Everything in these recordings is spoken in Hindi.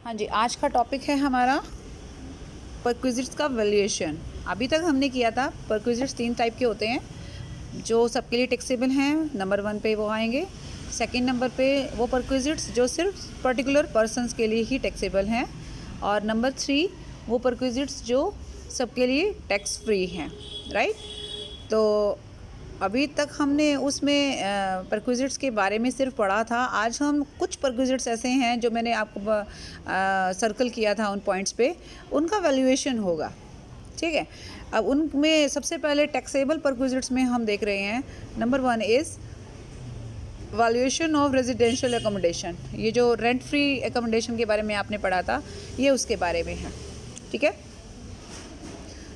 हाँ जी, आज का टॉपिक है हमारा परक्विजिट्स का वैल्यूएशन। अभी तक हमने किया था परक्विजिट्स 3 टाइप के होते हैं जो सबके लिए टैक्सेबल हैं। नंबर 1 पे वो आएंगे। सेकंड नंबर पे वो परक्विजिट्स जो सिर्फ पर्टिकुलर पर्सन्स के लिए ही टैक्सेबल हैं, और नंबर 3 वो परक्विजिट्स जो सबके लिए टैक्स फ्री हैं। राइट। तो अभी तक हमने उसमें परक्विजिट्स के बारे में सिर्फ पढ़ा था। आज हम कुछ परक्विजिट्स ऐसे हैं जो मैंने आपको सर्कल किया था उन पॉइंट्स पे, उनका वैल्यूएशन होगा। ठीक है। अब उनमें सबसे पहले टैक्सेबल परक्विजिट्स में हम देख रहे हैं number 1 is valuation of residential accommodation. ये जो रेंट फ्री एकोमोडेशन के बारे में आपने पढ़ा था, ये उसके बारे में है। ठीक है।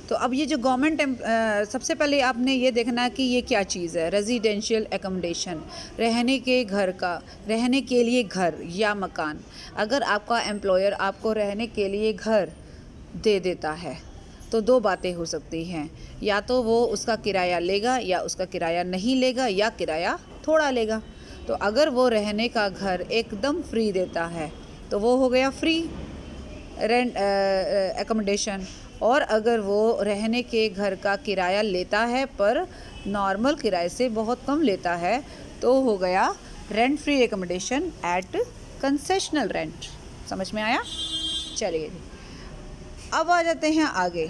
तो अब ये जो गवर्नमेंट सबसे पहले आपने ये देखना कि ये क्या चीज़ है। रेजिडेंशियल एकोमोडेशन, रहने के घर का, रहने के लिए घर या मकान। अगर आपका एम्प्लॉयर आपको रहने के लिए घर दे देता है तो 2 बातें हो सकती हैं, या तो वो उसका किराया लेगा या उसका किराया नहीं लेगा या किराया थोड़ा लेगा। तो अगर वो रहने का घर एकदम फ्री देता है तो वो हो गया फ्री रेंट एकोमोडेशन। और अगर वो रहने के घर का किराया लेता है पर नॉर्मल किराए से बहुत कम लेता है तो हो गया rent free accommodation at concessional rent. समझ में आया? चलिए अब आ जाते हैं आगे।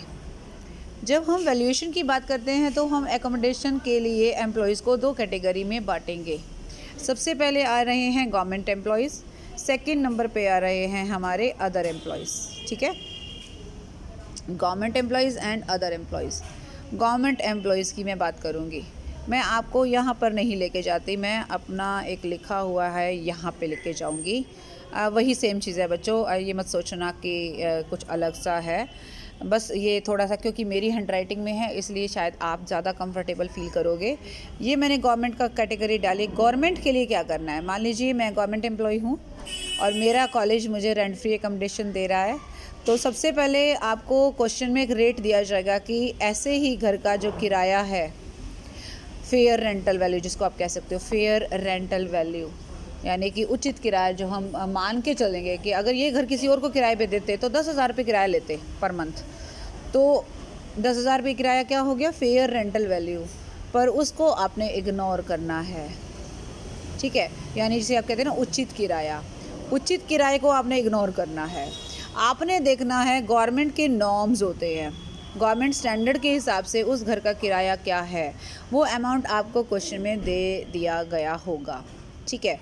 जब हम वैल्यूएशन की बात करते हैं तो हम एकोमोडेशन के लिए एम्प्लॉयज़ को 2 कैटेगरी में बांटेंगे। सबसे पहले आ रहे हैं गवर्नमेंट एम्प्लॉयज़, सेकंड नंबर पे आ रहे हैं हमारे अदर एम्प्लॉयज़। ठीक है। Government employees and other employees. Government employees की मैं बात करूँगी। मैं आपको यहाँ पर नहीं लेके जाती, मैं अपना एक लिखा हुआ है यहाँ पे लेके जाऊँगी। वही सेम चीज़ है बच्चों, ये मत सोचना कि कुछ अलग सा है। बस ये थोड़ा सा क्योंकि मेरी हैंडराइटिंग में है इसलिए शायद आप ज़्यादा कंफर्टेबल फील करोगे। ये मैंने गवर्नमेंट का कैटेगरी डाली। गवर्नमेंट के लिए क्या करना है, मान लीजिए मैं गवर्नमेंट एम्प्लॉय हूँ और मेरा कॉलेज मुझे रेंट फ्री एकोमोडेशन दे रहा है। तो सबसे पहले आपको क्वेश्चन में एक रेट दिया जाएगा कि ऐसे ही घर का जो किराया है, फेयर रेंटल वैल्यू जिसको आप कह सकते हो, फेयर रेंटल वैल्यू यानी कि उचित किराया, जो हम मान के चलेंगे कि अगर ये घर किसी और को किराए पे देते तो 10,000 रुपये किराया लेते पर मंथ, तो 10,000 रुपये किराया क्या हो गया, फेयर रेंटल वैल्यू। पर उसको आपने इग्नोर करना है। ठीक है। यानी जिसे आप कहते हैं ना उचित किराया, उचित किराए को आपने इग्नोर करना है। आपने देखना है गवर्नमेंट के नॉर्म्स होते हैं, गवर्नमेंट स्टैंडर्ड के हिसाब से उस घर का किराया क्या है, वो अमाउंट आपको क्वेश्चन में दे दिया गया होगा। ठीक है।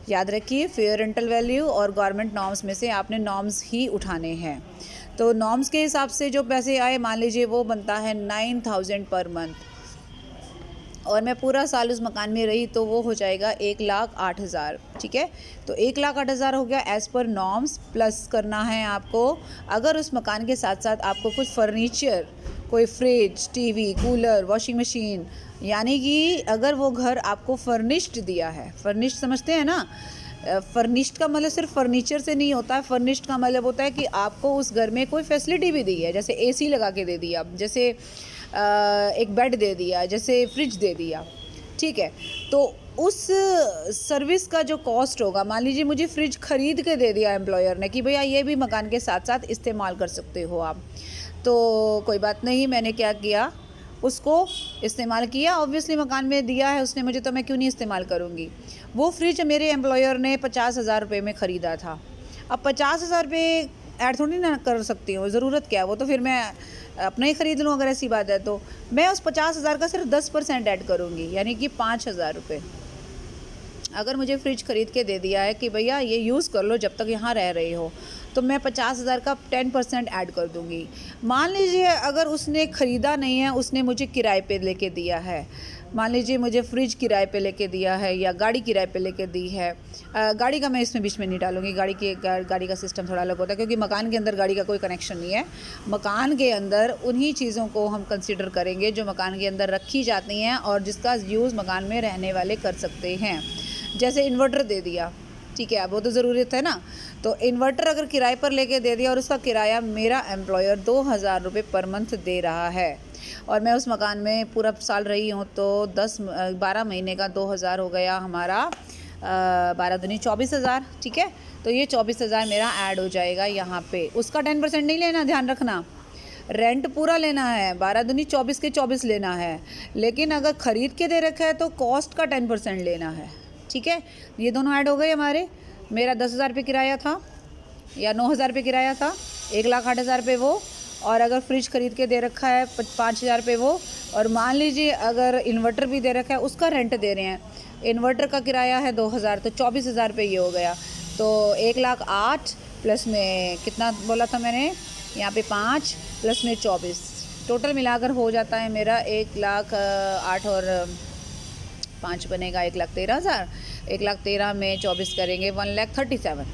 याद रखिए फेयर रेंटल वैल्यू और गवर्नमेंट नॉर्म्स में से आपने नॉर्म्स ही उठाने हैं। तो नॉर्म्स के हिसाब से जो पैसे आए, मान लीजिए वो बनता है 9,000 पर मंथ, और मैं पूरा साल उस मकान में रही तो वो हो जाएगा 1,08,000। ठीक है। तो 1,08,000 हो गया एज़ पर नॉर्म्स। प्लस करना है आपको, अगर उस मकान के साथ साथ आपको कुछ फर्नीचर, कोई fridge, TV, cooler, washing machine, यानी कि अगर वो घर आपको फर्निश्ड दिया है, फर्निश्ड समझते हैं ना, फर्निश्ड का मतलब सिर्फ फर्नीचर से नहीं होता है। फर्निश्ड का मतलब होता है कि आपको उस घर में कोई फैसिलिटी भी दी है, जैसे एसी लगा के दे दिया, जैसे एक बेड दे दिया, जैसे फ्रिज दे दिया। ठीक है। तो उस सर्विस का जो कॉस्ट होगा, मान लीजिए मुझे फ्रिज ख़रीद के दे दिया एम्प्लॉयर ने कि भैया ये भी मकान के साथ साथ इस्तेमाल कर सकते हो आप, तो कोई बात नहीं, मैंने क्या किया, उसको इस्तेमाल किया। ऑब्वियसली मकान में दिया है उसने मुझे, तो मैं क्यों नहीं इस्तेमाल करूँगी। वो फ्रिज मेरे एम्प्लॉयर ने 50,000 रुपये में ख़रीदा था। अब 50,000 रुपये ऐड थोड़ी ना कर सकती हूँ, ज़रूरत क्या है, वो तो फिर मैं अपना ही ख़रीद लूँ अगर ऐसी बात है। तो मैं उस 50,000 का सिर्फ 10% ऐड करूँगी, यानी कि 5,000 रुपये। अगर मुझे फ्रिज ख़रीद के दे दिया है कि भैया ये यूज़ कर लो जब तक यहाँ रह रहे हो, तो मैं 50,000 का 10% ऐड कर दूँगी। मान लीजिए अगर उसने ख़रीदा नहीं है, उसने मुझे किराए पे लेके दिया है, मान लीजिए मुझे फ्रिज किराए पे लेके दिया है या गाड़ी किराए पे लेके दी है। गाड़ी का मैं इसमें बीच में नहीं डालूँगी, गाड़ी का सिस्टम थोड़ा अलग होता है क्योंकि मकान के अंदर गाड़ी का कोई कनेक्शन नहीं है। मकान के अंदर उन्हीं चीज़ों को हम कंसिडर करेंगे जो मकान के अंदर रखी जाती हैं और जिसका यूज़ मकान में रहने वाले कर सकते हैं। जैसे इन्वर्टर दे दिया, ठीक है, अब वो तो ज़रूरत है ना, तो इन्वर्टर अगर किराए पर लेके दे दिया और उसका किराया मेरा एम्प्लॉयर 2,000 रुपये पर मंथ दे रहा है और मैं उस मकान में पूरा साल रही हूँ, तो 12 महीने का 2,000 हो गया हमारा 12 दूनी 24,000, ठीक है। तो ये 24,000 मेरा ऐड हो जाएगा यहाँ पे। उसका 10% नहीं लेना, ध्यान रखना, रेंट पूरा लेना है, 12 दूनी 24 के 24 लेना है। लेकिन अगर ख़रीद के दे रखा है तो कॉस्ट का 10% लेना है, ठीक है। ये दोनों ऐड हो गए हमारे। मेरा 10,000 रुपये किराया था या 9,000 रुपये किराया था, 1,08,000 रुपये वो, और अगर फ्रिज ख़रीद के दे रखा है 5,000 रुपये वो, और मान लीजिए अगर इन्वर्टर भी दे रखा है उसका रेंट दे रहे हैं, इन्वर्टर का किराया है 2,000, तो 24,000 रुपये ये हो गया। तो 1,08,000 प्लस में कितना बोला था मैंने यहाँ पे 5 प्लस में 24, टोटल मिलाकर हो जाता है मेरा 1,08,000 और 5 बनेगा 1,13,000। 1,13,000 में 24 करेंगे 1,37,000,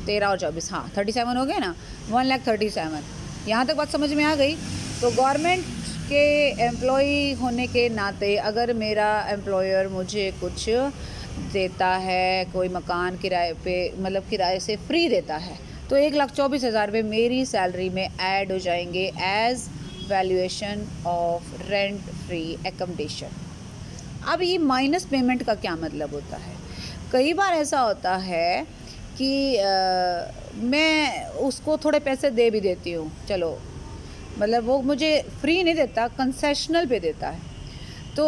13 और 24, हाँ 37 हो गए ना, 1,37,000। यहाँ तक बात समझ में आ गई। तो गवर्नमेंट के एम्प्लॉई होने के नाते अगर मेरा एम्प्लॉयर मुझे कुछ देता है, कोई मकान किराए पे मतलब किराए से फ्री देता है, तो 1,24,000 रुपये मेरी सैलरी में ऐड हो जाएंगे as valuation of rent free accommodation. अब ये माइनस पेमेंट का क्या मतलब होता है? कई बार ऐसा होता है कि मैं उसको थोड़े पैसे दे भी देती हूँ, चलो मतलब वो मुझे फ्री नहीं देता, कंसेशनल पे देता है। तो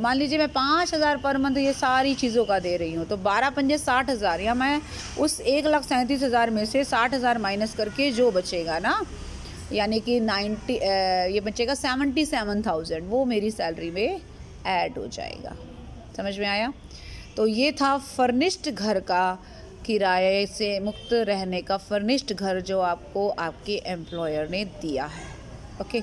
मान लीजिए मैं 5,000 पर मंथ ये सारी चीज़ों का दे रही हूँ, तो 12 पंजे 60,000, या मैं उस 1,37,000 में से 60,000 माइनस करके जो बचेगा ना, यानी कि 90 ये बचेगा 77,000, वो मेरी सैलरी में ऐड हो जाएगा। समझ में आया? तो ये था फर्निश्ड घर का, किराए से मुक्त रहने का फर्निश्ड घर जो आपको आपके एम्प्लॉयर ने दिया है। ओके,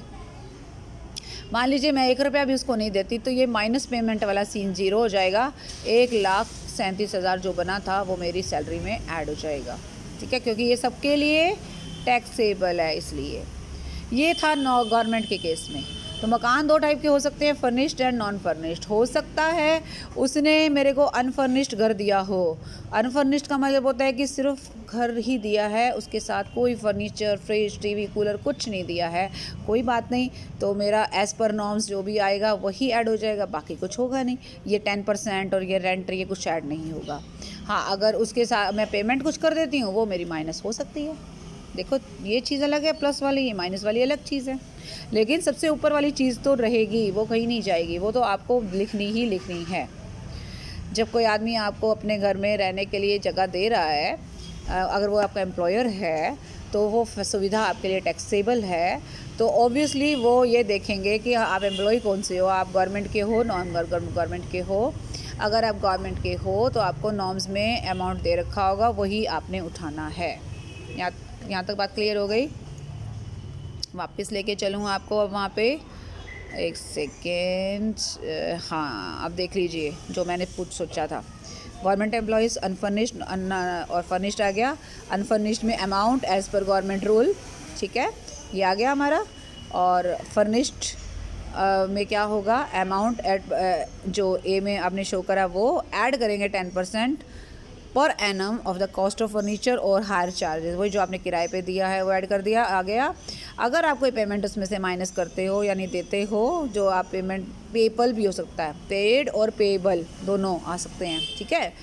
मान लीजिए मैं 1 रुपया भी उसको नहीं देती, तो ये माइनस पेमेंट वाला सीन जीरो हो जाएगा। 1,37,000 जो बना था वो मेरी सैलरी में ऐड हो जाएगा, ठीक है, क्योंकि ये सबके लिए टैक्सेबल है। इसलिए ये था गवर्नमेंट के केस में। तो मकान 2 टाइप के हो सकते हैं, फर्निश्ड एंड नॉन फर्निश्ड। हो सकता है उसने मेरे को अनफर्निश्ड घर दिया हो। अनफर्निश्ड का मतलब होता है कि सिर्फ घर ही दिया है, उसके साथ कोई फर्नीचर, फ्रिज, टीवी, कूलर कुछ नहीं दिया है। कोई बात नहीं, तो मेरा एज़ पर नॉर्म्स जो भी आएगा वही ऐड हो जाएगा, बाकी कुछ होगा नहीं। ये 10% और ये रेंट ये कुछ ऐड नहीं होगा। हाँ, अगर उसके साथ मैं पेमेंट कुछ कर देती हूँ वो मेरी माइनस हो सकती है। देखो ये चीज़ अलग है प्लस वाली, ये माइनस वाली अलग चीज़ है। लेकिन सबसे ऊपर वाली चीज़ तो रहेगी, वो कहीं नहीं जाएगी, वो तो आपको लिखनी ही लिखनी है। जब कोई आदमी आपको अपने घर में रहने के लिए जगह दे रहा है, अगर वो आपका एम्प्लॉयर है, तो वो सुविधा आपके लिए टैक्सेबल है। तो ऑब्वियसली वो ये देखेंगे कि आप एम्प्लॉय कौन से हो, आप गवर्नमेंट के हो, नॉन गवर्नमेंट के हो। अगर आप गवर्नमेंट के हो तो आपको नॉर्म्स में अमाउंट दे रखा होगा, वही आपने उठाना है। यहाँ तक बात क्लियर हो गई? वापस लेके चलूँ आपको अब वहाँ पे, एक सेकेंड। हाँ, अब देख लीजिए जो मैंने सोचा था। गवर्नमेंट एम्प्लॉइज़ अनफर्निश्ड और फर्निश्ड आ गया। अनफर्निश्ड में amount as per government rule, ठीक है, ये आ गया हमारा। और फर्निश्ड में क्या होगा, अमाउंट जो ए में आपने शो करा वो ऐड करेंगे 10% per annum of the cost of furniture और हायर चार्जेस, वही जो आपने किराए पे दिया है वो ऐड कर दिया, आ गया। अगर आप कोई पेमेंट उसमें से माइनस करते हो यानी देते हो, जो आप पेमेंट पेबल भी हो सकता है, पेड और पेबल दोनों आ सकते हैं, ठीक है।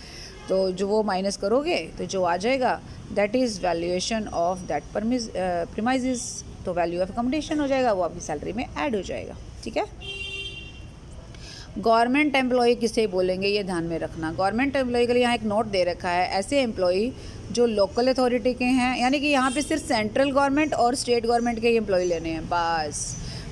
तो जो वो माइनस करोगे तो जो आ जाएगा that is valuation of that premises, तो वैल्यू ऑफ अकोमोडेशन हो जाएगा, वो आपकी सैलरी में ऐड हो जाएगा, ठीक है। गवर्नमेंट एम्प्लॉई किसे बोलेंगे ये ध्यान में रखना। गवर्नमेंट एम्प्लॉई के लिए यहाँ एक नोट दे रखा है, ऐसे एम्प्लॉई जो लोकल अथॉरिटी के हैं, यानी कि यहाँ पे सिर्फ सेंट्रल गवर्नमेंट और स्टेट गवर्नमेंट के एम्प्लॉय लेने हैं बस।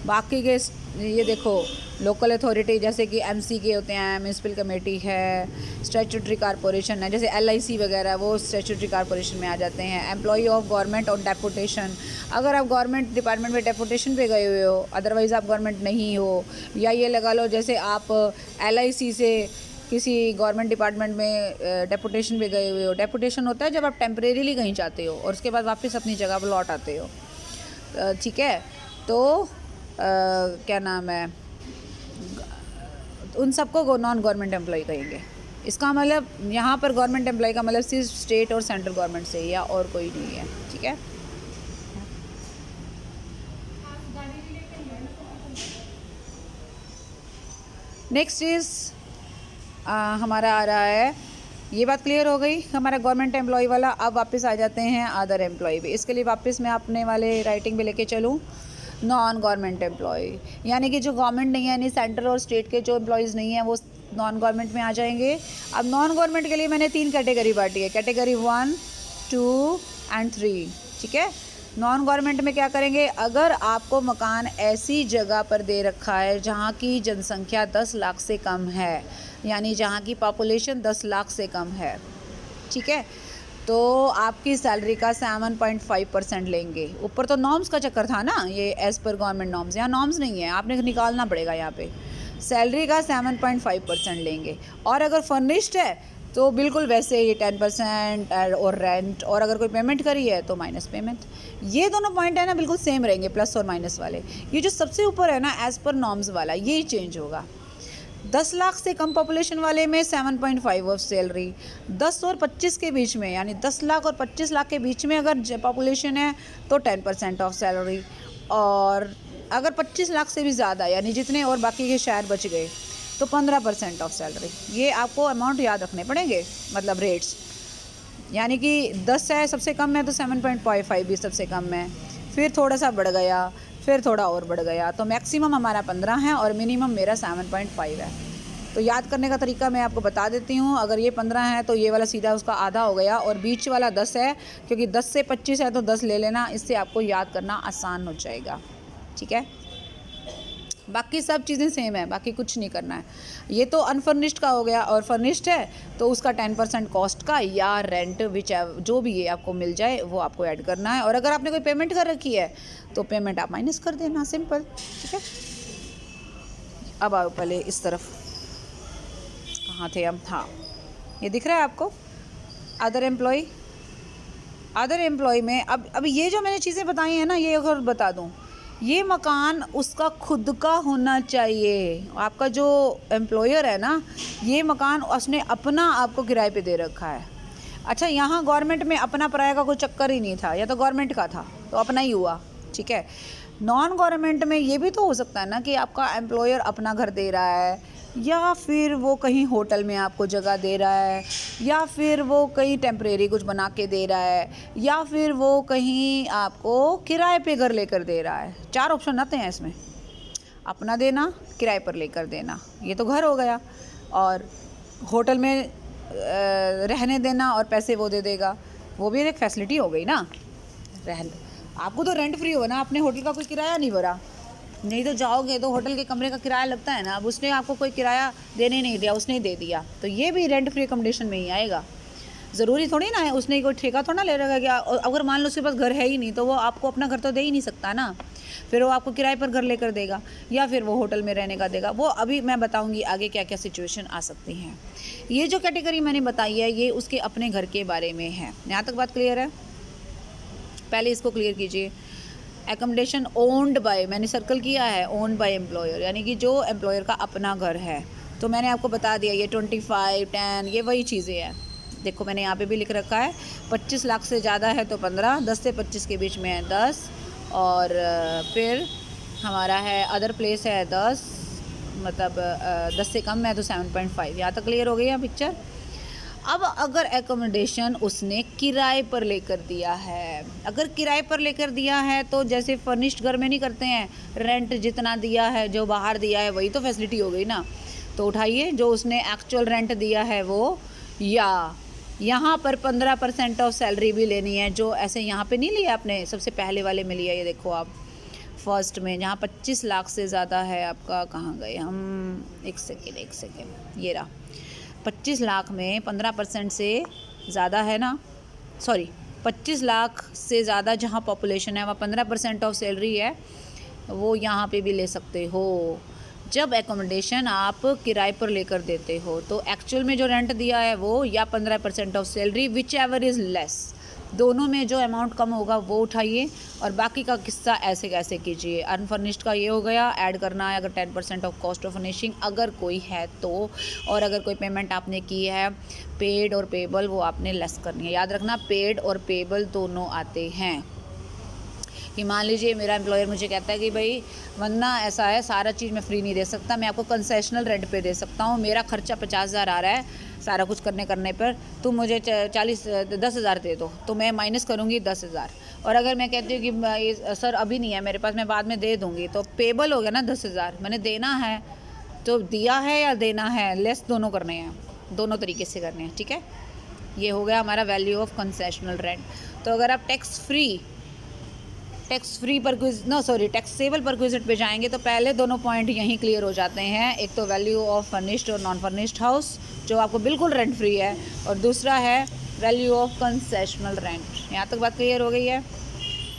बाकी के ये देखो लोकल अथॉरिटी जैसे कि एमसी के होते हैं, म्यूनसिपल कमेटी है, स्टैट्यूटरी कॉरपोरेशन है, जैसे एलआईसी वगैरह, वो स्टैट्यूटरी कॉरपोरेशन में आ जाते हैं। Employee of government on deputation, अगर आप गवर्नमेंट डिपार्टमेंट में डेपुटेशन पे गए हुए हो, अदरवाइज़ आप गवर्नमेंट नहीं हो, या ये लगा लो जैसे आप एलआईसी से किसी गवर्नमेंट डिपार्टमेंट में डेपुटेशन पे गए हुए हो। डेपुटेशन होता है जब आप टेम्परेरीली कहीं जाते हो और उसके बाद वापस अपनी जगह पर लौट आते हो, ठीक है। तो क्या नाम है, उन सबको नॉन गवर्नमेंट एम्प्लॉय कहेंगे। इसका मतलब यहाँ पर गवर्नमेंट एम्प्लॉय का मतलब सिर्फ स्टेट और सेंट्रल गवर्नमेंट से या और कोई नहीं है, ठीक है। नेक्स्ट इज़ हमारा आ रहा है ये बात क्लियर हो गई हमारा गवर्नमेंट एम्प्लॉय वाला। अब वापस आ जाते हैं अदर एम्प्लॉय पे। इसके लिए वापस मैं अपने वाले राइटिंग पे लेके चलूँ नॉन गवर्नमेंट एम्प्लॉय, यानी कि जो गवर्नमेंट नहीं है, यानी सेंट्रल और स्टेट के जो एम्प्लॉयज़ नहीं हैं वो नॉन गवर्नमेंट में आ जाएंगे। अब नॉन गवर्नमेंट के लिए मैंने 3 कैटेगरी बांटी है, कैटेगरी 1, 2 एंड 3। ठीक है, नॉन गवर्नमेंट में क्या करेंगे, अगर आपको मकान ऐसी जगह पर दे रखा है जहाँ की जनसंख्या 10 लाख से कम है, यानी जहाँ की पॉपुलेशन 10 लाख से कम है, ठीक है, तो आपकी सैलरी का 7.5% लेंगे। ऊपर तो नॉर्म्स का चक्कर था ना, ये एज़ पर गवर्नमेंट नॉर्म्स, यहाँ नॉर्म्स नहीं है, आपने निकालना पड़ेगा। यहाँ पे सैलरी का 7.5% लेंगे। और अगर फर्निश्ड है तो बिल्कुल वैसे ही 10% और रेंट, और अगर कोई पेमेंट करी है तो माइनस पेमेंट। ये दोनों पॉइंट है ना बिल्कुल सेम रहेंगे, प्लस और माइनस वाले। ये जो सबसे ऊपर है ना एज़ पर नॉर्म्स वाला, ये चेंज होगा। 10 लाख से कम पॉपुलेशन वाले में 7.5 ऑफ सैलरी, 10 और 25 के बीच में, यानी 10 लाख और 25 लाख के बीच में अगर पॉपुलेशन है तो 10% ऑफ सैलरी, और अगर 25 लाख से भी ज़्यादा, यानी जितने और बाकी के शहर बच गए, तो 15% ऑफ सैलरी। ये आपको अमाउंट याद रखने पड़ेंगे, मतलब रेट्स। यानी कि 10 है सबसे कम है तो 7.5 भी सबसे कम है, फिर थोड़ा सा बढ़ गया, फिर थोड़ा और बढ़ गया, तो मैक्सिमम हमारा 15 है और मिनिमम मेरा 7.5 है। तो याद करने का तरीका मैं आपको बता देती हूँ। अगर ये 15 है तो ये वाला सीधा उसका आधा हो गया, और बीच वाला 10 है, क्योंकि 10 से 25 है तो 10 ले लेना, इससे आपको याद करना आसान हो जाएगा। ठीक है, बाकी सब चीज़ें सेम है, बाकी कुछ नहीं करना है। ये तो अनफर्निश्ड का हो गया, और फर्निश्ड है तो उसका 10% कॉस्ट का या रेंट विच जो भी ये आपको मिल जाए वो आपको ऐड करना है। और अगर आपने कोई पेमेंट कर रखी है तो पेमेंट आप माइनस कर देना, सिंपल। ठीक है, अब आओ पहले इस तरफ, कहाँ थे हम, हाँ, ये दिख रहा है आपको अदर एम्प्लॉय। अदर एम्प्लॉय में अब ये जो मैंने चीज़ें बताई हैं ना, ये अगर बता दूँ, ये मकान उसका खुद का होना चाहिए। आपका जो एम्प्लॉयर है ना, ये मकान उसने अपना आपको किराए पे दे रखा है। अच्छा, यहाँ गवर्नमेंट में अपना पराया का कोई चक्कर ही नहीं था, या तो गवर्नमेंट का था तो अपना ही हुआ। ठीक है, नॉन गवर्नमेंट में ये भी तो हो सकता है ना कि आपका एम्प्लॉयर अपना घर दे रहा है, या फिर वो कहीं होटल में आपको जगह दे रहा है, या फिर वो कहीं टेम्परेरी कुछ बना के दे रहा है, या फिर वो कहीं आपको किराए पे घर लेकर दे रहा है। 4 ऑप्शन आते हैं इसमें, अपना देना, किराए पर लेकर देना, ये तो घर हो गया, और होटल में रहने देना और पैसे वो दे देगा, वो भी एक फैसिलिटी हो गई ना। आपको तो रेंट फ्री हो ना, अपने होटल का कोई किराया नहीं भरा, नहीं तो जाओगे तो होटल के कमरे का किराया लगता है ना, अब उसने आपको कोई किराया देने नहीं दिया, उसने दे दिया, तो ये भी रेंट फ्री अकोमोडेशन में ही आएगा। ज़रूरी थोड़ी ना है उसने कोई ठेका थोड़ा ना ले रखा कि अगर मान लो उसके पास घर है ही नहीं तो वो आपको अपना घर तो दे ही नहीं सकता ना, फिर वो आपको किराए पर घर लेकर देगा, या फिर वो होटल में रहने का देगा। वो अभी मैं बताऊँगी आगे क्या क्या सिचुएशन आ सकती हैं। ये जो कैटेगरी मैंने बताई है ये उसके अपने घर के बारे में है। यहाँ तक बात क्लियर है? पहले इसको क्लियर कीजिए। एकोमोडेशन ओन्ड बाय, मैंने सर्कल किया है, ओन्ड बाय एम्प्लॉयर, यानी कि जो एम्प्लॉयर का अपना घर है। तो मैंने आपको बता दिया ये 25, 10 ये वही चीज़ें हैं। देखो मैंने यहाँ पे भी लिख रखा है, 25 लाख से ज़्यादा है तो 15, 10 से 25 के बीच में है 10, और फिर हमारा है अदर प्लेस है 10, मतलब 10 से कम है तो 7.5। यहाँ तक क्लियर हो गई है पिक्चर। अब अगर एकोमोडेशन उसने किराए पर लेकर दिया है, अगर किराए पर लेकर दिया है तो जैसे फर्निश्ड घर में नहीं करते हैं, रेंट जितना दिया है जो बाहर दिया है वही तो फैसिलिटी हो गई ना। तो उठाइए जो उसने एक्चुअल रेंट दिया है वो, या यहाँ पर 15% ऑफ सैलरी भी लेनी है, जो ऐसे यहाँ पे नहीं लिया आपने, सबसे पहले वाले में लिया। ये देखो आप फर्स्ट में जहाँ 25 लाख से ज़्यादा है आपका, कहाँ गए हम, एक सेकेंड, ये रहा 25 लाख में 15% से ज़्यादा है ना, सॉरी 25 लाख से ज़्यादा जहाँ पॉपुलेशन है वहाँ 15% ऑफ सैलरी है, वो यहाँ पे भी ले सकते हो। जब एकोमोडेशन आप किराए पर लेकर देते हो तो एक्चुअल में जो रेंट दिया है वो, या 15% of salary, which ever is less, दोनों में जो अमाउंट कम होगा वो उठाइए, और बाकी का किस्सा ऐसे कैसे कीजिए। अनफर्निश्ड का ये हो गया, ऐड करना है अगर 10% ऑफ कॉस्ट ऑफ फर्निशिंग अगर कोई है तो, और अगर कोई पेमेंट आपने की है पेड और पेबल वो आपने लेस करनी है। याद रखना पेड और पेबल दोनों आते हैं। कि मान लीजिए मेरा एम्प्लॉयर मुझे कहता है कि भाई वरना ऐसा है, सारा चीज़ मैं फ्री नहीं दे सकता, मैं आपको कंसेशनल रेंट पे दे सकता हूँ, मेरा खर्चा 50,000 आ रहा है, सारा कुछ करने पर तुम मुझे 10,000 दे दो, तो मैं माइनस करूँगी 10,000। और अगर मैं कहती हूँ कि सर अभी नहीं है मेरे पास, मैं बाद में दे दूँगी, तो पेबल हो गया ना 10,000, मैंने देना है तो दिया है या देना है, लेस दोनों करने हैं, दोनों तरीके से करने हैं, ठीक है। ये हो गया हमारा वैल्यू ऑफ कंसेशनल रेंट। तो अगर आप टैक्स फ्री टैक्सेबल परक्विजिट पे जाएंगे तो पहले दोनों पॉइंट यहीं क्लियर हो जाते हैं। एक तो वैल्यू ऑफ फर्निश्ड और नॉन फर्निश्ड हाउस जो आपको बिल्कुल रेंट फ्री है, और दूसरा है वैल्यू ऑफ कंसेशनल रेंट। यहाँ तक बात क्लियर हो गई है।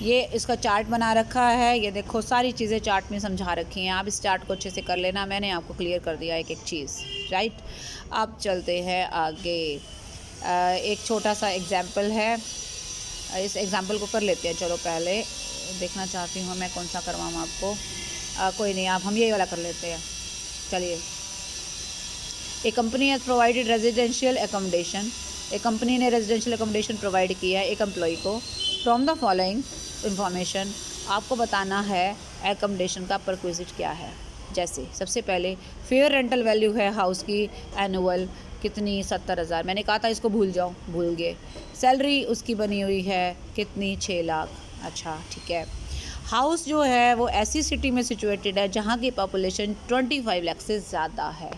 ये इसका चार्ट बना रखा है, ये देखो सारी चीज़ें चार्ट में समझा रखी हैं, आप इस चार्ट को अच्छे से कर लेना, मैंने आपको क्लियर कर दिया एक एक चीज़, राइट। अब चलते हैं आगे। एक छोटा सा एग्जाम्पल है, इस एग्जाम्पल को कर लेते हैं। चलो पहले देखना चाहती हूँ मैं कौन सा करवाऊँ आपको। कोई नहीं, आप हम ये वाला कर लेते हैं। चलिए, एक company has provided residential accommodation, एक कंपनी ने रेजिडेंशियल एकोमोडेशन प्रोवाइड किया है एक एम्प्लॉय को। फ्रॉम द फॉलोइंग इंफॉर्मेशन, आपको बताना है एकोमोडेशन का परक्विजिट क्या है। जैसे सबसे पहले फेयर रेंटल वैल्यू है हाउस की एनुअल कितनी, 70,000। मैंने कहा था इसको भूल जाओ, भूल गए। सैलरी उसकी बनी हुई है कितनी, 6 लाख। अच्छा ठीक है। हाउस जो है वो ऐसी सिटी में सिचुएटेड है जहाँ की पॉपुलेशन 25 लाख से ज़्यादा है,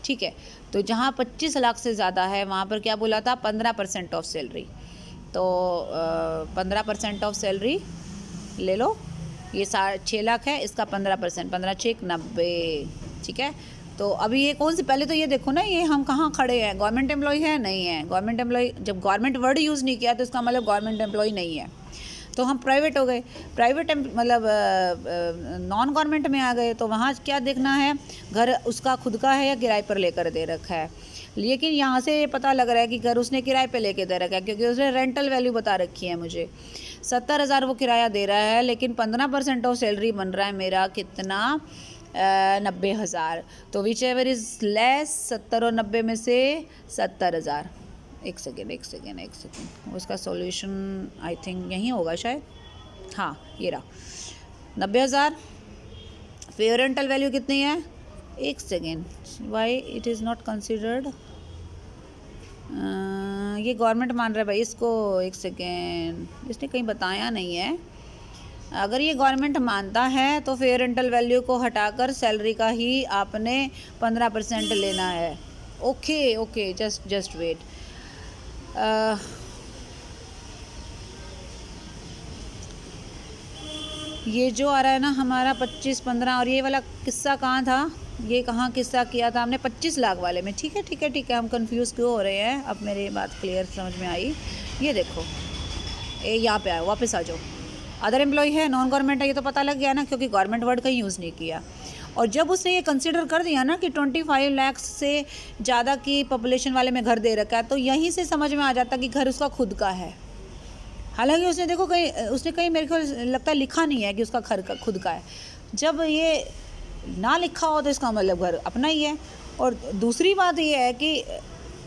ठीक है। तो जहाँ 25 लाख से ज़्यादा है वहाँ पर क्या बोला था, 15% ऑफ सैलरी। तो 15% ऑफ सैलरी ले लो, ये 6 लाख है, इसका 15%, 15 6 90, ठीक है। तो अभी ये कौन सी, पहले तो ये देखो ना, ये हम कहाँ खड़े हैं, गवर्नमेंट एम्प्लॉय है, नहीं है। गवर्नमेंट एम्प्लॉय, जब गवर्नमेंट वर्ड यूज़ नहीं किया तो इसका मतलब गवर्नमेंट एम्प्लॉय नहीं है, तो हम प्राइवेट हो गए। प्राइवेट मतलब नॉन गवर्नमेंट में आ गए, तो वहाँ क्या देखना है, घर उसका खुद का है या किराए पर लेकर दे रखा है। लेकिन यहाँ से ये पता लग रहा है कि घर उसने किराए पे लेके दे रखा है, क्योंकि उसने रेंटल वैल्यू बता रखी है मुझे। 70,000 वो किराया दे रहा है, लेकिन 15% ऑफ सैलरी बन रहा है मेरा कितना, 90,000। तो विच एवर इज़ लेस, 70 और 90 में से 70,000। एक सेकेंड, उसका सॉल्यूशन आई थिंक यहीं होगा शायद। हाँ ये रहा, 90,000। फेयर रेंटल वैल्यू कितनी है, एक second, why it is not considered, ये गवर्नमेंट मान रहा है भाई इसको। एक सेकेंड, इसने कहीं बताया नहीं है। अगर ये गवर्नमेंट मानता है तो फेयर रेंटल वैल्यू को हटाकर सैलरी का ही आपने 15% लेना है। Okay, just wait. ये जो आ रहा है ना हमारा 25 15, और ये वाला किस्सा कहाँ था, ये कहाँ किस्सा किया था हमने, 25 लाख वाले में। ठीक है, हम कंफ्यूज क्यों हो रहे हैं, अब मेरी बात क्लियर समझ में आई। ये देखो, ये यहाँ पे आया, वापस आ जाओ। अदर एम्प्लॉय है, नॉन गवर्नमेंट है, ये तो पता लग गया ना, क्योंकि गवर्नमेंट वर्ड का यूज़ नहीं किया। और जब उसने ये कंसिडर कर दिया ना कि 25 लाख से ज़्यादा की पॉपुलेशन वाले में घर दे रखा है, तो यहीं से समझ में आ जाता कि घर उसका खुद का है। हालांकि उसने देखो कहीं मेरे को लगता है लिखा नहीं है कि उसका घर का खुद का है। जब ये ना लिखा हो तो इसका मतलब घर अपना ही है। और दूसरी बात ये है कि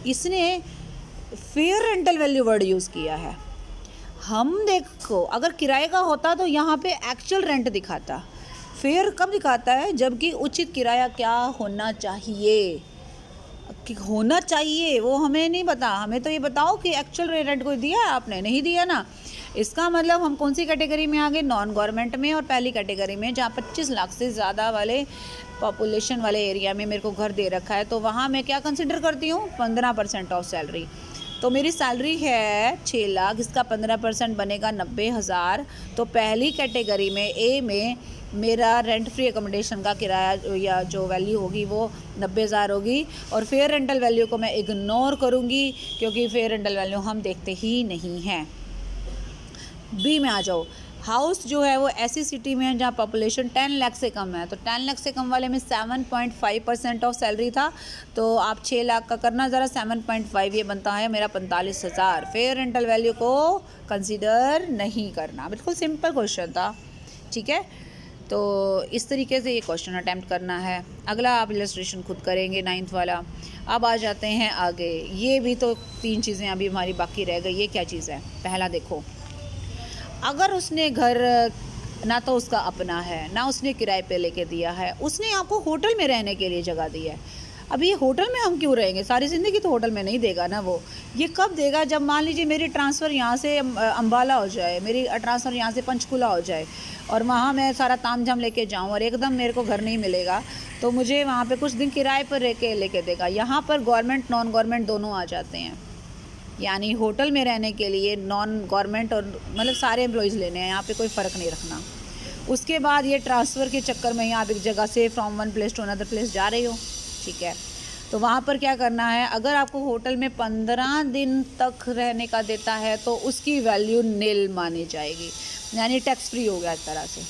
इसने fair rental value word use किया है। हम देखो, अगर किराए का होता तो यहाँ पे एक्चुअल रेंट दिखाता, फेयर कब दिखाता है, जबकि उचित किराया क्या होना चाहिए वो हमें नहीं पता। हमें तो ये बताओ कि एक्चुअल रेंट कोई दिया है आपने, नहीं दिया ना। इसका मतलब हम कौन सी कैटेगरी में आ गए, नॉन गवर्नमेंट में, और पहली कैटेगरी में जहाँ 25 लाख से ज़्यादा वाले पॉपुलेशन वाले एरिया में मेरे को घर दे रखा है। तो वहाँ मैं क्या कंसिडर करती हूँ, 15% ऑफ सैलरी। तो मेरी सैलरी है 6 लाख, इसका 15% बनेगा 90,000। तो पहली कैटेगरी में ए में मेरा रेंट फ्री एकोमोडेशन का किराया या जो वैल्यू होगी वो 90,000 होगी। और फेयर रेंटल वैल्यू को मैं इग्नोर करूँगी, क्योंकि फेयर रेंटल वैल्यू हम देखते ही नहीं हैं। बी में आ जाओ। हाउस जो है वो ऐसी सिटी में है जहाँ पॉपुलेशन 10 लाख से कम है। तो 10 लाख से कम वाले में 7.5% ऑफ सैलरी था। तो आप 6 लाख का करना ज़रा, 7.5 ये बनता है मेरा 45,000। फेयर रेंटल वैल्यू को कंसीडर नहीं करना। बिल्कुल सिंपल क्वेश्चन था, ठीक है। तो इस तरीके से ये क्वेश्चन अटैम्प्ट करना है। अगला आप इलस्ट्रेशन खुद करेंगे, 9th वाला। अब आ जाते हैं आगे। ये भी तो 3 चीज़ें अभी हमारी बाकी रह गई। ये क्या चीज़ है, पहला देखो, अगर उसने घर ना तो उसका अपना है, ना उसने किराए पे लेके दिया है, उसने आपको होटल में रहने के लिए जगह दी है। अब ये होटल में हम क्यों रहेंगे, सारी ज़िंदगी तो होटल में नहीं देगा ना वो। ये कब देगा, जब मान लीजिए मेरी ट्रांसफ़र यहाँ से अम्बाला हो जाए, मेरी ट्रांसफ़र यहाँ से पंचकुला हो जाए और वहाँ मैं सारा तामझाम लेके जाऊँ और एकदम मेरे को घर नहीं मिलेगा, तो मुझे वहाँ पे कुछ दिन किराए पर रह के लेके देगा। यहाँ पर गवर्नमेंट नॉन गवर्नमेंट दोनों आ जाते हैं, यानी होटल में रहने के लिए नॉन गवर्नमेंट और मतलब सारे एम्प्लॉयज़ लेने हैं, यहाँ पे कोई फ़र्क नहीं रखना। उसके बाद ये ट्रांसफ़र के चक्कर में आप एक जगह से from one place to another place जा रही हो, ठीक है, तो वहाँ पर क्या करना है, अगर आपको होटल में 15 दिन तक रहने का देता है तो उसकी वैल्यू नील मानी जाएगी, यानी टैक्स फ्री हो गया एक तरह से।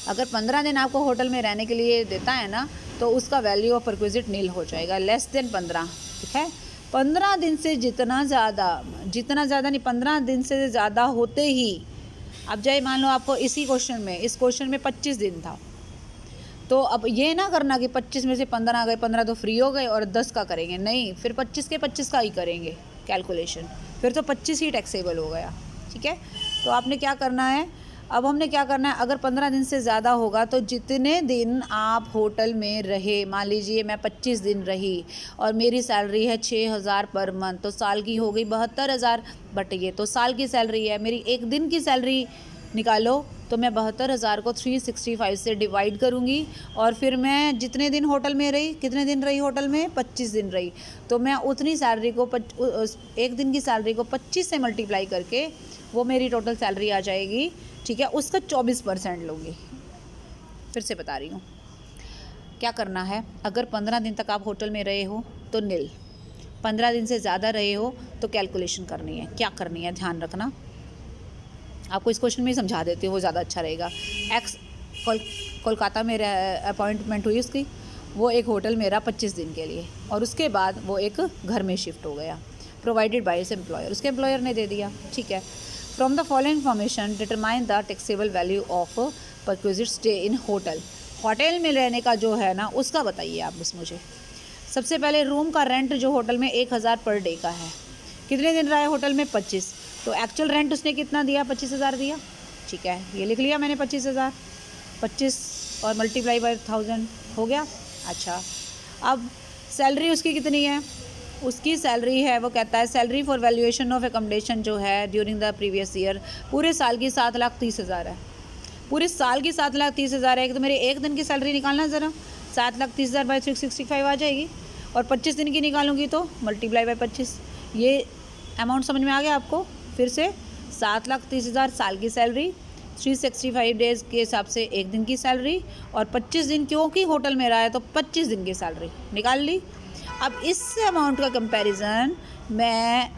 अगर 15 दिन आपको होटल में रहने के लिए देता है ना, तो उसका वैल्यू ऑफ परक्विजिट नील हो जाएगा, लेस देन 15, ठीक है। 15 दिन से जितना ज़्यादा नहीं, 15 दिन से ज़्यादा होते ही, अब जाए मान लो आपको इस क्वेश्चन में 25 दिन था, तो अब ये ना करना कि 25 में से 15 आ गए, 15 तो फ्री हो गए और 10 का करेंगे, नहीं, फिर 25 के 25 का ही करेंगे कैलकुलेशन, फिर तो 25 ही टैक्सेबल हो गया, ठीक है। तो आपने क्या करना है, अब हमने क्या करना है, अगर 15 दिन से ज़्यादा होगा तो जितने दिन आप होटल में रहे, मान लीजिए मैं 25 दिन रही और मेरी सैलरी है 6,000 पर मंथ, तो साल की हो गई 72,000, बट ये तो साल की सैलरी है, मेरी एक दिन की सैलरी निकालो तो मैं 72,000 को 365 से डिवाइड करूँगी और फिर मैं जितने दिन होटल में रही, कितने दिन रही होटल में, 25 दिन रही, तो मैं उतनी सैलरी को एक दिन की सैलरी को 25 से मल्टीप्लाई करके वो मेरी टोटल सैलरी आ जाएगी, ठीक है, उसका 24% लूँगी। फिर से बता रही हूँ क्या करना है, अगर 15 दिन तक आप होटल में रहे हो तो नील, 15 दिन से ज़्यादा रहे हो तो कैलकुलेशन करनी है, क्या करनी है ध्यान रखना, आपको इस क्वेश्चन में ही समझा देती हूँ, वो ज़्यादा अच्छा रहेगा। कोलकाता में अपॉइंटमेंट हुई उसकी, वो एक होटल में रहा 25 दिन के लिए और उसके बाद वो एक घर में शिफ्ट हो गया, प्रोवाइडेड बाय हिज एम्प्लॉयर, उसके एम्प्लॉयर ने दे दिया, ठीक है। From the following information determine the taxable value of perquisite stay in hotel. Hotel में रहने का जो है ना उसका बताइए आप बस मुझे। सबसे पहले रूम का रेंट जो होटल में 1,000 पर डे का है, कितने दिन रहा है होटल में, 25, तो एक्चुअल रेंट उसने कितना दिया, 25,000 दिया, ठीक है, ये लिख लिया मैंने 25,000, 25 और मल्टीप्लाई बाय 1000 हो गया। अच्छा, अब सैलरी उसकी कितनी है, उसकी सैलरी है, वो कहता है salary for valuation of accommodation जो है ड्यूरिंग द प्रीवियस ईयर पूरे साल की 7,30,000 है, पूरे साल की 7,30,000 है, तो मेरे एक दिन की सैलरी निकालना ज़रा, 7,30,000 बाई 365 आ जाएगी और 25 दिन की निकालूंगी तो मल्टीप्लाई बाय 25, ये अमाउंट समझ में आ गया आपको। फिर से 7,30,000 साल की सैलरी, 365 डेज़ के हिसाब से एक दिन की सैलरी और 25 दिन क्योंकि होटल में रहा है तो 25 दिन की सैलरी निकाल ली। अब इस अमाउंट का कंपैरिजन मैं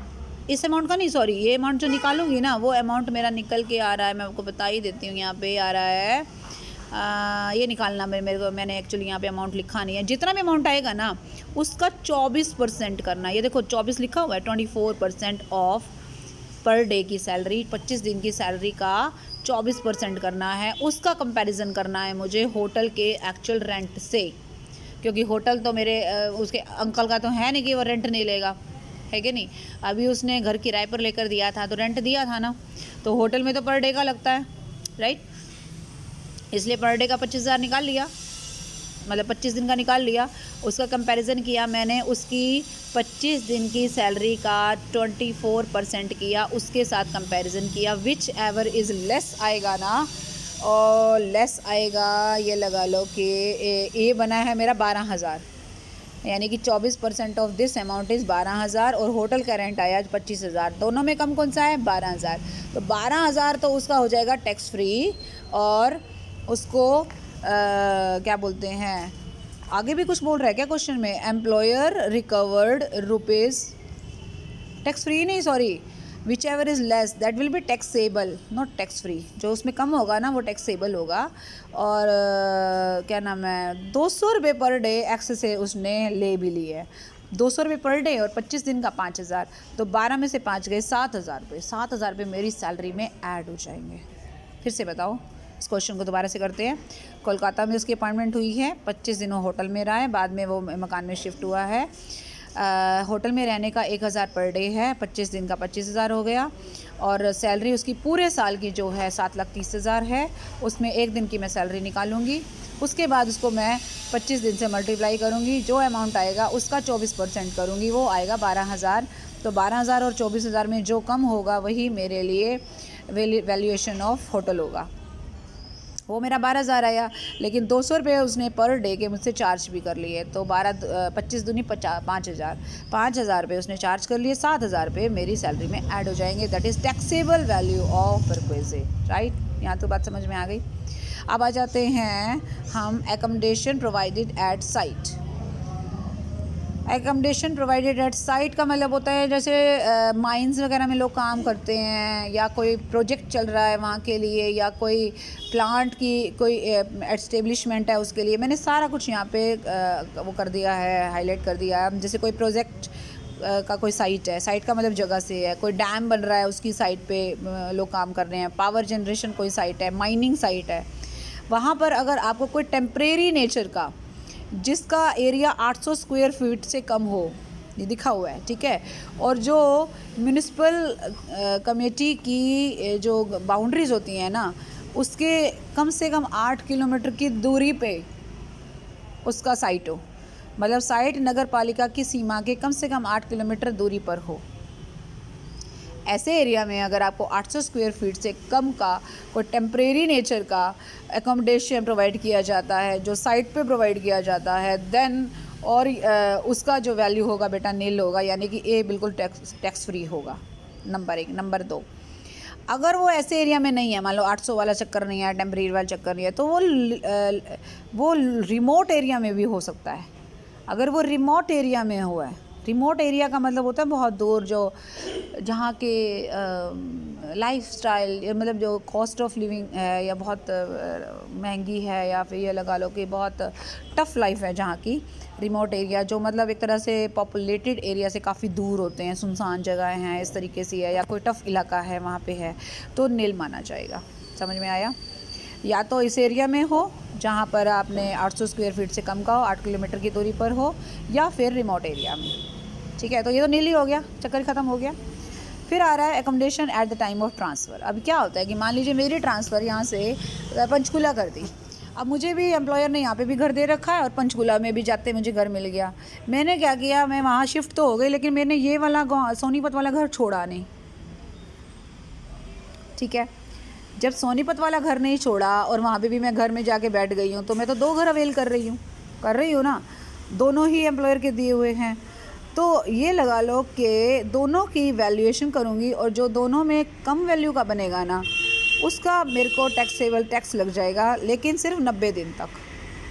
इस अमाउंट का नहीं, सॉरी, ये अमाउंट जो निकालूंगी ना वो अमाउंट मेरा निकल के आ रहा है, मैं आपको बता ही देती हूँ, यहाँ पे आ रहा है ये निकालना मेरे को, मैंने एक्चुअली यहाँ पे अमाउंट लिखा नहीं है, जितना भी अमाउंट आएगा ना उसका 24% करना, ये देखो 24 लिखा हुआ है, 24% ऑफ पर डे की सैलरी, 25 दिन की सैलरी का 24% करना है, उसका कंपैरिजन करना है मुझे होटल के एक्चुअल रेंट से, क्योंकि होटल तो मेरे उसके अंकल का तो है नहीं कि वो रेंट नहीं लेगा, है कि नहीं, अभी उसने घर किराए पर लेकर दिया था तो रेंट दिया था ना, तो होटल में तो पर डे का लगता है, राइट, इसलिए पर डे का 25,000 निकाल लिया, मतलब 25 दिन का निकाल लिया, उसका कंपैरिजन किया मैंने, उसकी 25 दिन की सैलरी का 24% किया, उसके साथ कंपैरिजन किया, विच एवर इज़ लेस आएगा ना, और लेस आएगा, ये लगा लो कि ये बना है मेरा 12,000, यानी कि 24% ऑफ दिस अमाउंट इज़ 12,000 और होटल का रेंट आया 25,000, दोनों में कम कौन सा है, 12,000, तो 12,000 तो उसका हो जाएगा टैक्स फ्री और उसको क्या बोलते हैं, आगे भी कुछ बोल रहा है क्या क्वेश्चन में, employer recovered rupees tax free नहीं, sorry, whichever is less that will be taxable not tax free, जो उसमें कम होगा ना वो टैक्सेबल होगा, और क्या नाम है, 200 रुपये पर डे एक्स से उसने ले भी ली है, 200 रुपये पर डे और 25 दिन का 5,000, तो 12 में से 5 गए 7,000 रुपये, 7,000 रुपये मेरी सैलरी में ऐड हो जाएंगे। फिर से बताओ, इस क्वेश्चन को दोबारा से करते हैं। कोलकाता में उसकी अपॉइंटमेंट हुई है, 25 दिन वो होटल में रहा है, बाद में वो मकान में शिफ्ट हुआ है, होटल में रहने का 1,000 पर डे है, 25 दिन का 25,000 हो गया, और सैलरी उसकी पूरे साल की जो है 7,30,000 है, उसमें एक दिन की मैं सैलरी निकालूंगी उसके बाद उसको मैं 25 दिन से मल्टीप्लाई करूँगी, जो अमाउंट आएगा उसका 24% करूँगी, वो आएगा 12,000। तो 12,000 और 24,000 में जो कम होगा वही मेरे लिए वैल्यूएशन ऑफ होटल होगा। वो मेरा 12,000 आया, लेकिन 200 रुपये उसने पर डे के मुझसे चार्ज भी कर लिए। तो 25 दूनी 5,000, 5,000 रुपये उसने चार्ज कर लिए, 7,000 रुपये मेरी सैलरी में ऐड हो जाएंगे। That is taxable value of perquisite, right. यहाँ तो बात समझ में आ गई। अब आ जाते हैं हम accommodation provided eight site. Accommodation provided eight site का मतलब होता है जैसे माइंस वगैरह में लोग काम करते हैं, या कोई प्रोजेक्ट चल रहा है वहाँ के लिए, या कोई प्लांट की कोई एस्टेब्लिशमेंट है उसके लिए। मैंने सारा कुछ यहाँ पे वो कर दिया है, हाईलाइट कर दिया है। जैसे कोई प्रोजेक्ट का कोई साइट है, साइट का मतलब जगह से है, कोई डैम बन रहा है उसकी साइट पे लोग काम कर रहे हैं, पावर जनरेशन कोई साइट है, माइनिंग साइट है, वहाँ पर अगर आपको कोई टेम्परेरी नेचर का जिसका एरिया 800 स्क्वायर फीट से कम हो, ये दिखा हुआ है, ठीक है, और जो म्यूनिसिपल कमेटी की जो बाउंड्रीज होती हैं ना, उसके कम से कम 8 किलोमीटर की दूरी पे उसका साइट हो, मतलब साइट नगर पालिका की सीमा के कम से कम 8 किलोमीटर दूरी पर हो। ऐसे एरिया में अगर आपको 800 स्क्वायर फीट से कम का कोई टेम्परेरी नेचर का एकोमोडेशन प्रोवाइड किया जाता है, जो साइट पे प्रोवाइड किया जाता है, देन और उसका जो वैल्यू होगा बेटा नील होगा, यानी कि ए बिल्कुल टैक्स फ्री होगा, नंबर 1। नंबर 2, अगर वो ऐसे एरिया में नहीं है, मान लो 800 वाला चक्कर नहीं है, टेम्परेरी वाला चक्कर नहीं है, तो वो रिमोट एरिया में भी हो सकता है। अगर वो रिमोट एरिया में हुआ है, रिमोट एरिया का मतलब होता है बहुत दूर, जो जहाँ के लाइफस्टाइल मतलब जो कॉस्ट ऑफ लिविंग है या बहुत महंगी है, या फिर ये लगा लो कि बहुत टफ़ लाइफ है जहाँ की। रिमोट एरिया जो मतलब एक तरह से पॉपुलेटेड एरिया से काफ़ी दूर होते हैं, सुनसान जगह हैं, इस तरीके से है, या कोई टफ़ इलाका है वहाँ पे है, तो नील माना जाएगा। समझ में आया? या तो इस एरिया में हो जहाँ पर आपने 800 स्क्वायर फीट से कम का हो, 8 किलोमीटर की दूरी पर हो, या फिर रिमोट एरिया में, ठीक है। तो ये तो नील ही हो गया, चक्कर ख़त्म हो गया। फिर आ रहा है accommodation at the time of transfer. अब क्या होता है कि मान लीजिए मेरी ट्रांसफ़र यहाँ से पंचकूला कर दी, अब मुझे भी एम्प्लॉयर ने यहाँ पे भी घर दे रखा है और पंचकूला में भी जाते मुझे घर मिल गया। मैंने क्या किया, मैं वहाँ शिफ्ट तो हो गई, लेकिन मैंने ये वाला सोनीपत वाला घर छोड़ा नहीं, ठीक है। जब सोनीपत वाला घर नहीं छोड़ा और वहाँ पे भी मैं घर में जाके बैठ गई हूँ, तो मैं तो 2 घर अवेल कर रही हूँ ना, दोनों ही एम्प्लॉयर के दिए हुए हैं। तो ये लगा लो कि दोनों की वैल्यूएशन करूँगी, और जो दोनों में कम वैल्यू का बनेगा ना, उसका मेरे को टैक्सेबल टैक्स लग जाएगा, लेकिन सिर्फ 90 दिन तक।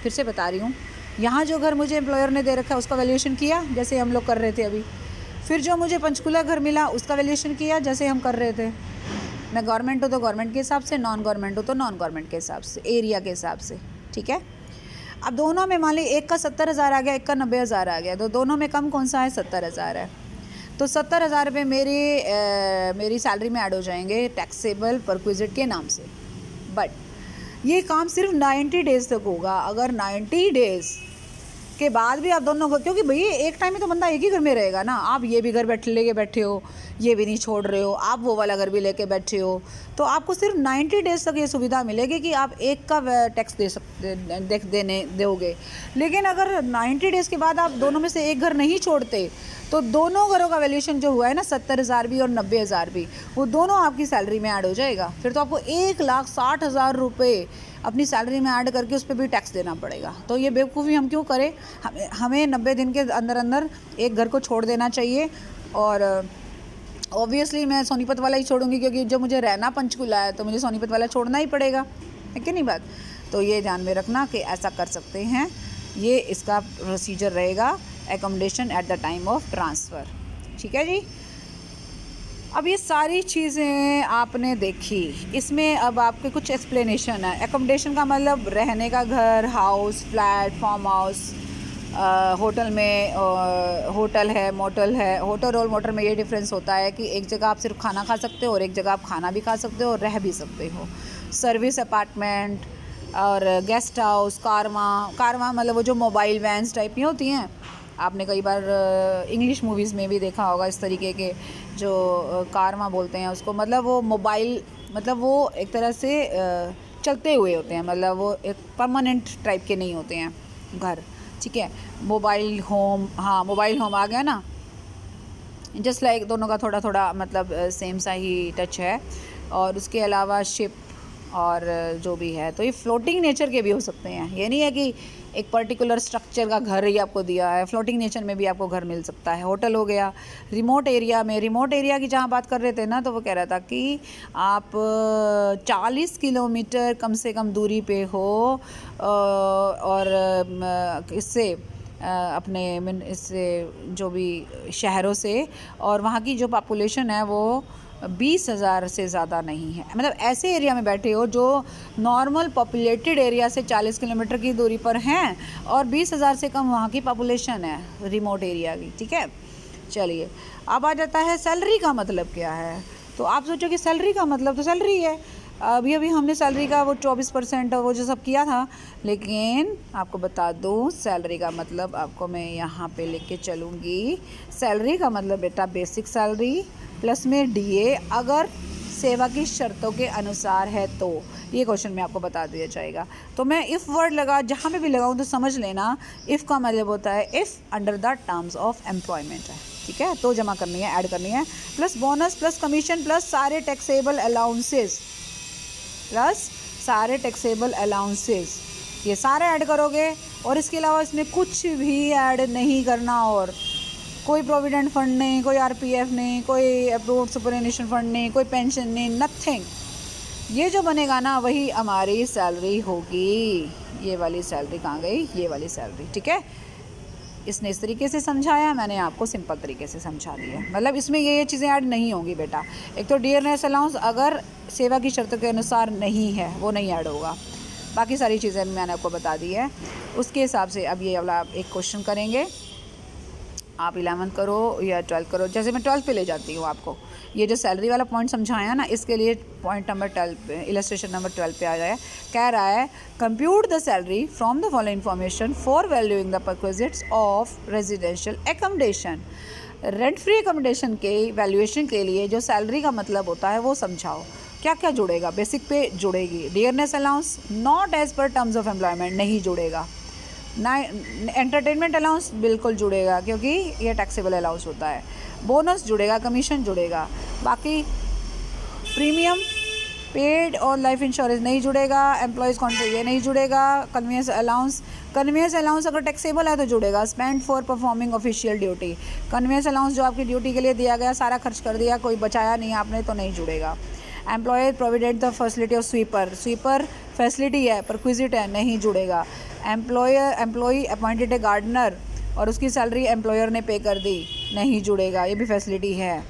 फिर से बता रही हूँ, यहाँ जो घर मुझे एम्प्लॉयर ने दे रखा है उसका वैल्यूएशन किया, जैसे हम लोग कर रहे थे अभी। फिर जो मुझे पंचकूला घर मिला उसका वैल्यूएशन किया, जैसे हम कर रहे थे। मैं गवर्नमेंट हो तो गवर्नमेंट के हिसाब से, नॉन गवर्नमेंट हो तो नॉन गवर्नमेंट के हिसाब से, एरिया के हिसाब से, ठीक है। अब दोनों में मान ली एक का 70,000 आ गया, एक का 90,000 आ गया, तो दोनों में कम कौन सा है? 70,000 है। तो 70,000 रुपये मेरी सैलरी में ऐड हो जाएंगे टैक्सेबल परक्विजिट के नाम से। बट ये काम सिर्फ 90 डेज़ तक होगा। अगर 90 डेज़ के बाद भी आप दोनों को, क्योंकि भैया एक टाइम में तो बंदा एक ही घर में रहेगा ना, आप ये भी घर लेके बैठे हो, ये भी नहीं छोड़ रहे हो, आप वो वाला घर भी लेके बैठे हो, तो आपको सिर्फ 90 डेज़ तक ये सुविधा मिलेगी कि आप एक का टैक्स देने दोगे। लेकिन अगर 90 डेज़ के बाद आप दोनों में से एक घर नहीं छोड़ते, तो दोनों घरों का वैल्यूएशन जो हुआ है ना, 70,000 भी और 90,000 भी, वो दोनों आपकी सैलरी में ऐड हो जाएगा। फिर तो आपको 1,60,000 रुपये अपनी सैलरी में ऐड करके उस पर भी टैक्स देना पड़ेगा। तो ये बेवकूफ़ी हम क्यों करें? हमें 90 दिन के अंदर अंदर एक घर को छोड़ देना चाहिए। और ऑब्वियसली मैं सोनीपत वाला ही छोड़ूंगी, क्योंकि जब मुझे रहना पंचकूला है तो मुझे सोनीपत वाला छोड़ना ही पड़ेगा, है कि नहीं बात? तो ये ध्यान में रखना कि ऐसा कर सकते हैं, ये इसका प्रोसीजर रहेगा accommodation at the time of transfer, ठीक है जी। अब ये सारी चीज़ें आपने देखी, इसमें अब आपके कुछ एक्सप्लेनेशन है। एकोमोडेशन का मतलब रहने का घर, house, flat, farmhouse, hotel में होटल है, मोटल है। होटल और मोटल में ये डिफरेंस होता है कि एक जगह आप सिर्फ खाना खा सकते हो और एक जगह आप खाना भी खा सकते हो और रह भी सकते हो। सर्विस अपार्टमेंट और गेस्ट हाउस, कारवां मतलब वो जो मोबाइल वैन्स टाइप की होती हैं, आपने कई बार इंग्लिश मूवीज़ में भी देखा होगा इस तरीके के, जो कारवां बोलते हैं उसको, मतलब वो मोबाइल, मतलब वो एक तरह से चलते हुए होते हैं, मतलब वो एक परमानेंट टाइप के नहीं होते हैं घर, ठीक है। मोबाइल होम, हाँ मोबाइल होम आ गया ना, जस्ट लाइक दोनों का थोड़ा थोड़ा मतलब सेम सा ही टच है। और उसके अलावा शिप और जो भी है, तो ये फ्लोटिंग नेचर के भी हो सकते हैं। ये नहीं है कि एक पर्टिकुलर स्ट्रक्चर का घर ही आपको दिया है, फ्लोटिंग नेचर में भी आपको घर मिल सकता है। होटल हो गया। रिमोट एरिया में, रिमोट एरिया की जहाँ बात कर रहे थे ना, तो वो कह रहा था कि आप 40 किलोमीटर कम से कम दूरी पे हो और इससे अपने इससे जो भी शहरों से, और वहाँ की जो पॉपुलेशन है वो 20,000 से ज़्यादा नहीं है। मतलब ऐसे एरिया में बैठे हो जो नॉर्मल पॉपुलेटेड एरिया से 40 किलोमीटर की दूरी पर हैं और 20,000 से कम वहाँ की पॉपुलेशन है रिमोट एरिया की, ठीक है। चलिए, अब आ जाता है सैलरी का मतलब क्या है। तो आप सोचो कि सैलरी का मतलब तो सैलरी है। अभी हमने सैलरी का वो 24% वो जो सब किया था, लेकिन आपको बता दूं सैलरी का मतलब आपको मैं यहाँ पे लेके चलूँगी। सैलरी का मतलब बेटा बेसिक सैलरी प्लस में डीए, अगर सेवा की शर्तों के अनुसार है तो। ये क्वेश्चन में आपको बता दिया जाएगा। तो मैं इफ़ वर्ड लगा, जहाँ पे भी लगाऊँ तो समझ लेना इफ़ का मतलब होता है if under the terms of employment है, ठीक है। तो जमा करनी है, ऐड करनी है, plus bonus plus commission plus सारे टैक्सेबल अलाउंसेस, प्लस सारे टैक्सेबल अलाउंसेस, ये सारे ऐड करोगे। और इसके अलावा इसमें कुछ भी ऐड नहीं करना, और कोई प्रोविडेंट फंड नहीं, कोई आरपीएफ नहीं, कोई अप्रूव्ड सुपरएनुएशन फंड नहीं, कोई पेंशन नहीं, नथिंग। ये जो बनेगा ना वही हमारी सैलरी होगी। ये वाली सैलरी कहाँ गई, ये वाली सैलरी, ठीक है। इसने इस तरीके से समझाया, मैंने आपको सिंपल तरीके से समझा दिया। मतलब इसमें ये चीज़ें ऐड नहीं होंगी बेटा। एक तो डियरनेस अलाउंस अगर सेवा की शर्तों के अनुसार नहीं है वो नहीं ऐड होगा, बाकी सारी चीज़ें मैंने आपको बता दी है। उसके हिसाब से अब ये वाला एक क्वेश्चन करेंगे। आप 11th करो या 12th करो, जैसे मैं 12th पे ले जाती हूँ आपको। ये जो सैलरी वाला पॉइंट समझाया ना, इसके लिए पॉइंट नंबर 12 पे, इलस्ट्रेशन नंबर 12 पे आ जाए। कह रहा है compute the salary from the following information for valuing the perquisites of residential accommodation. Rent free accommodation के वैल्यूएशन के लिए जो सैलरी का मतलब होता है वो समझाओ। क्या क्या जुड़ेगा, बेसिक पे जुड़ेगी, dearness allowance not as per terms of employment नहीं जुड़ेगा ना, एंटरटेनमेंट अलाउंस बिल्कुल जुड़ेगा क्योंकि ये टैक्सेबल अलाउंस होता है, बोनस जुड़ेगा, कमीशन जुड़ेगा, बाकी प्रीमियम पेड और लाइफ इंश्योरेंस नहीं जुड़ेगा, एम्प्लॉयज़ कॉन्ट्री ये नहीं जुड़ेगा, कन्वेंस अलाउंस अगर टैक्सेबल है तो जुड़ेगा, spend for performing official duty, convince allowance जो आपकी ड्यूटी के लिए दिया गया सारा खर्च कर दिया, कोई बचाया नहीं आपने तो नहीं जुड़ेगा। Employ provident the facility of sweeper facility है, परक्विजिट है, नहीं जुड़ेगा। एम्प्लॉय अपॉइंटेड ए गार्डनर और उसकी सैलरी एम्प्लॉयर ने पे कर दी, नहीं जुड़ेगा, ये भी फैसिलिटी है।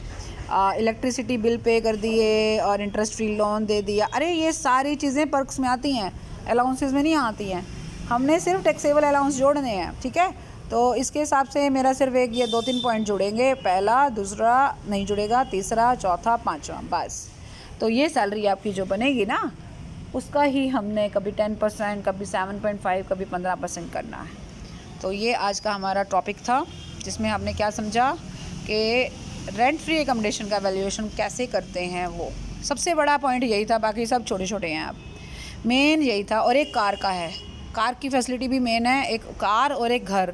इलेक्ट्रिसिटी बिल पे कर दिए और इंटरेस्ट फ्री लोन दे दिया, अरे ये सारी चीज़ें पर्क्स में आती हैं, अलाउंसेस में नहीं आती हैं। हमने सिर्फ टैक्सेबल अलाउंस जोड़ने हैं, ठीक है। तो इसके हिसाब से मेरा सिर्फ एक ये 2-3 पॉइंट जुड़ेंगे, पहला, दूसरा नहीं जुड़ेगा, तीसरा, चौथा, पाँचवा, बस। तो ये सैलरी आपकी जो बनेगी ना उसका ही हमने कभी 10%, कभी 7.5, कभी 15% करना है। तो ये आज का हमारा टॉपिक था जिसमें हमने क्या समझा कि रेंट फ्री एकोमोडेशन का वैल्यूएशन कैसे करते हैं। वो सबसे बड़ा पॉइंट यही था, बाकी सब छोटे छोटे हैं। आप मेन यही था। और एक कार का है, कार की फैसिलिटी भी मेन है, एक कार और एक घर,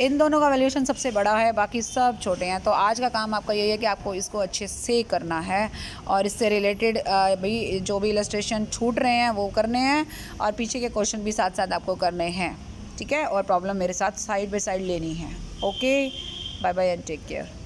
इन दोनों का वैल्यूएशन सबसे बड़ा है, बाकी सब छोटे हैं। तो आज का काम आपका यही है कि आपको इसको अच्छे से करना है और इससे रिलेटेड भी जो भी इलस्ट्रेशन छूट रहे हैं वो करने हैं और पीछे के क्वेश्चन भी साथ साथ आपको करने हैं, ठीक है। और प्रॉब्लम मेरे साथ साइड बाय साइड लेनी है। Okay, bye bye and take care.